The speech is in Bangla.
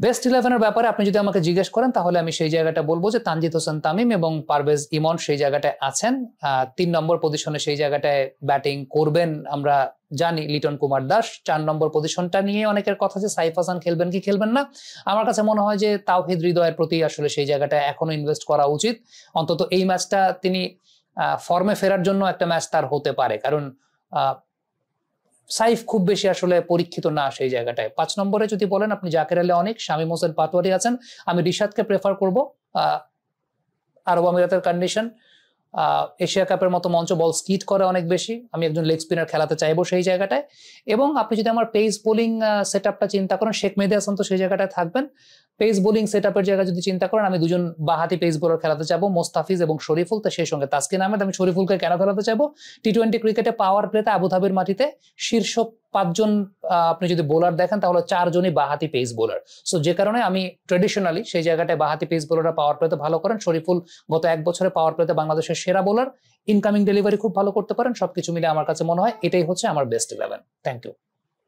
বেস্ট 11-এর ব্যাপারে আপনি যদি আমাকে জিজ্ঞেস করেন তাহলে আমি সেই জায়গাটা বলবো যে তানজিদ হোসেন তামিম এবং পারভেজ ইমন সেই জায়গাটায় আছেন। 3 নম্বর পজিশনে সেই জায়গাটায় ব্যাটিং করবেন আমরা জানি লিটন কুমার দাস। 4 নম্বর পজিশনটা নিয়ে অনেকের কথা যে সাইফ হাসান খেলবেন কি খেলবেন না, আমার কাছে মনে হয় যে তাওহিদ হৃদয়ের প্রতি আসলে সেই জায়গাটায় এখনো ইনভেস্ট করা উচিত। অন্তত এই ম্যাচটা তিনি ফর্মে ফেরার জন্য একটা ম্যাচ তার হতে পারে, কারণ সাইফ খুব বেশি আসলে পরীক্ষিত না সেই জায়গাটায়। 5 নম্বরে যদি বলেন আপনি জাকের আলী অনেক, শামীম হোসেন পাটোয়ারি আছেন, আমি রিশাদকে প্রেফার করব। আরব আমিরাতের কন্ডিশন, এশিয়া কাপের মতো মঞ্চ, বল স্কিট করে অনেক বেশি, আমি একজন লেগ স্পিনার খেলাতে চাইবো সেই জায়গাটায়। এবং আপনি যদি আমার পেস বোলিং সেট আপটা চিন্তা করেন, শেখ মেহেদী হাসান তো সেই জায়গাটায় থাকবেন। পেস বোলিং সেট আপের জায়গা যদি চিন্তা করেন, আমি দুজন বাহাতি পেস বোলার খেলাতে চাইবো, মোস্তাফিজ এবং শরীফুল, তো সেই সঙ্গে তাসকিন আহমেদ। আমি শরীফুলকে কেন খেলাতে চাইবো, টি-20 ক্রিকেটে পাওয়ার প্লেতে আবুধাবির মাটিতে শীর্ষ 5 জন আপনি যদি বোলার দেখেন তাহলে 4 জনই বাহাতি পেস বোলার। সো যে কারণে আমি ট্রেডিশনালি সেই জায়গাটায় বাহাতি পেস বোলাররা পাওয়ার প্লেতে ভালো করেন। শরীফুল গত 1 বছরে পাওয়ার প্লেতে বাংলাদেশের সেরা বোলার, ইনকামিং ডেলিভারি খুব ভালো করতে পারেন। সবকিছু মিলে আমার কাছে মনে হয় এটাই হচ্ছে আমার বেস্ট 11। Thank you.